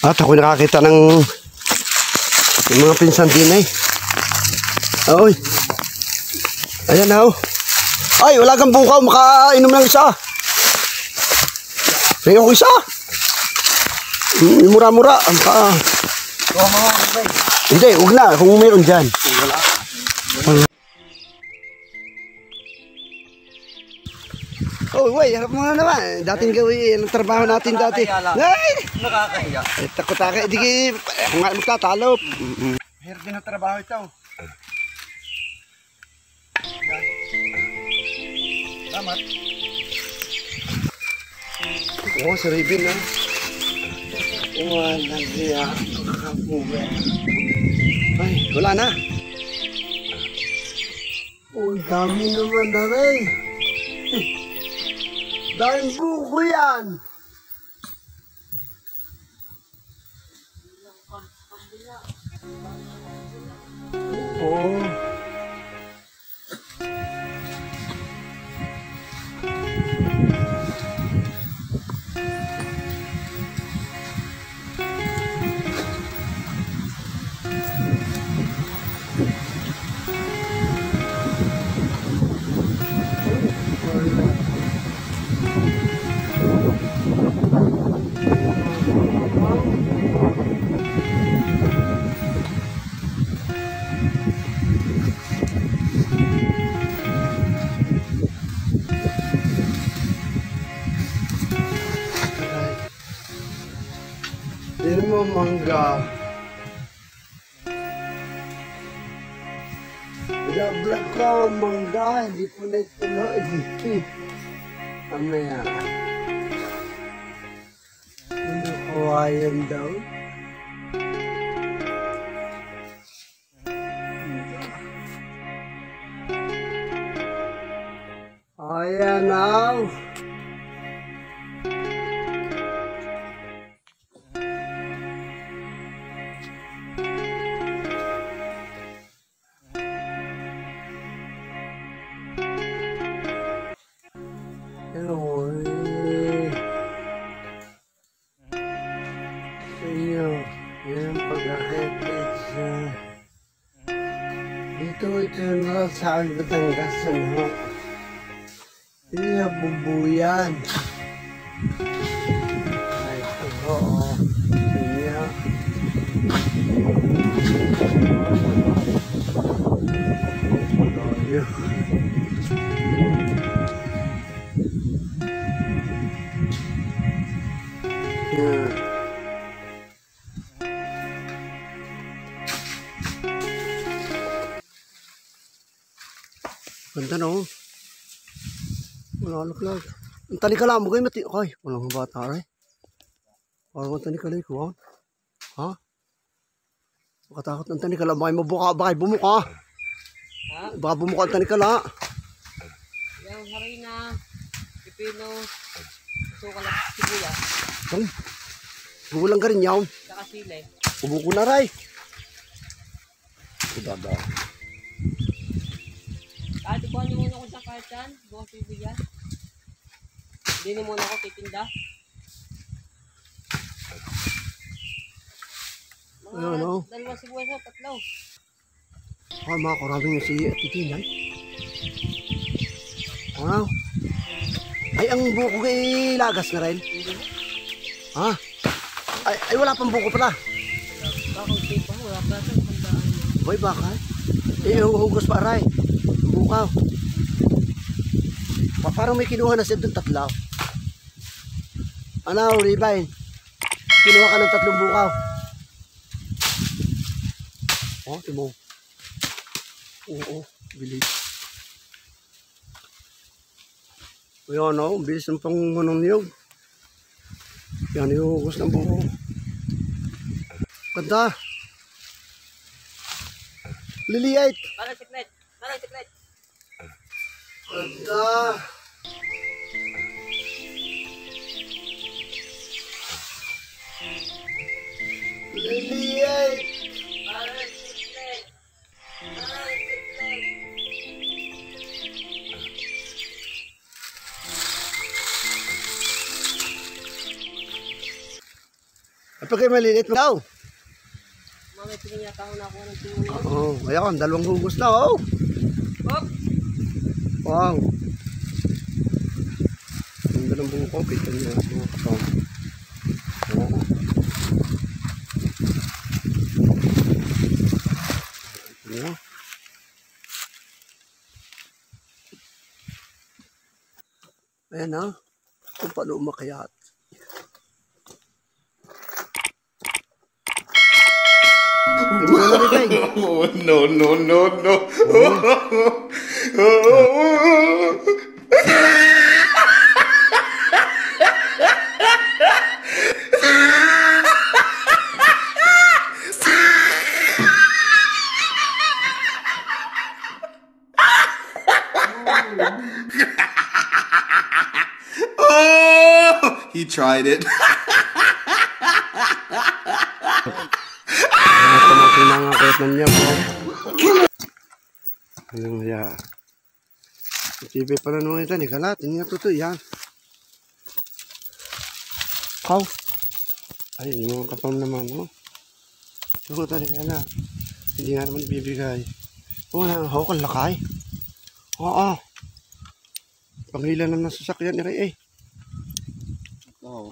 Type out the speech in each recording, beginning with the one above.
At ako nakakita ng mga pinsan din eh. Oy. Ayan na oh. Ay, wala kang bukaw, makainom lang isa. May ako isa. Mura-mura. Hindi, huwag na. Kung mayroon dyan. Oh, wey, harap mo na naman. Dating gawin, ang trabaho natin dati. Ay! Nakakahiya. Takot-takot. Hindi, ako nga magtatalo. Hirap din ang trabaho ito. Salamat. Oo, si Raven na. Wala niya. Ay, wala na. Oh, dami naman na rin. Daming buko yan. Oh. Yan mo mangga. Vlog ko mangga, hindi po na ituloy. Amaya. Ano kawayan daw? Ayan now. Hello. Sa inyo, yan pag-akit sa ito na sa Batangas ano. Iya bubuyan. Ay, ito iya. Ganda na oh. Wala alak-lag. Ang tanikala mo kayo mati. Ay, walang bata rin. Parang ang tanikala ko ha? Makatakot ang tanikala. Bakay mabuka, bakay bumuka. Ha? Baka bumuka ang tanikala. Yung harina, pipino, sukal at sibuyas. Gulang ka rin yaw. Saka sili. Umuko na rin. Dada. Ate, kuha niyo muna ko sa kartan. Bukas sibuyas. Hindi niyo muna ako titinda. Ayun, oh. Dalawang sibuyas o tatlo. Ah, mga karaming yung si Titinay. Ano? Ay, ang buko kay lagas na rin. Ha? Ay, wala pang buko pala. Bakit di pa? Wala pa sa handaan. Boy, baka? Hugos pa rin. Bukaw. Parang may kinuha na siya doon tatlaw. Ano, Ribay? Kinuha ka ng 3 bukaw. Oh, timo. Oo, bilis. Ayan o, bilis ng pangunong niyog. Yan yung hugos ng buko. Ganda. Liliait. Parang siklet. Parang siklet. Ganda. Liliait. Parang siklet. Parang siklet. At pag kayo maliliit mo daw. Mamay pinanyata ko na ako ng tingin. Oo, ayan, 2 hugos na, oh. Hop! Wow. Ganda ng buko, kita niyo mga kapang. Oo. Ito niyo. Ayan na, kung paano umakyat. Oh, no, no, no, no. Oh, he tried it. Pinangakit na niya po. Anong ya? Sipay pala nung ito ni kalat. Hindi nga totoo yan. Kaw. Ay, yung mga kapam naman. Oh. So, talaga na. Hindi nga naman ibibigay. Oo, hawak ang lakay. Oo. Panghila na ng sasakyan ni Ray eh. Oo.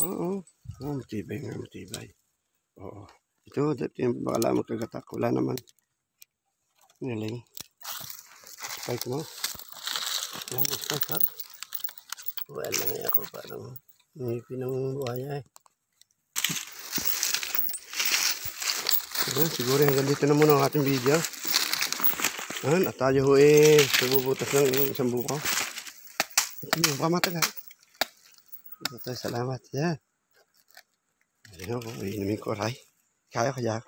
Oo. Oo, matibay nga, matibay. Oo. Ito, dati yung bakala magkagatak. Wala naman. Ngaling. Spike mo. Yan, spike ha. Wala nga ako parang may pinangubuhaya eh. Siguro hanggang dito na muna ang ating video. At tayo ho eh, sububutas ng isang buko. Ito yung pamatagal. Ito tayo, salamat. Yan. Ayan ako, inumin ko ray. Kaya kaya.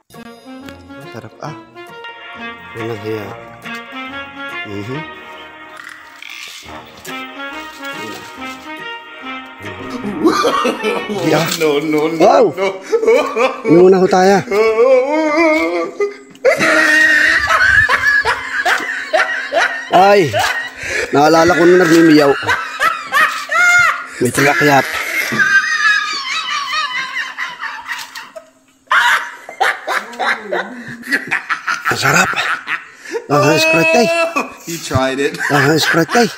Sarap ah. Walang hiya. No, no, no, wow! no. Inuna ho tayo. Ay! Naalala ko nung nagmimiyaw. May tagakyat. Masarap. Sprite. He tried it. Sprite.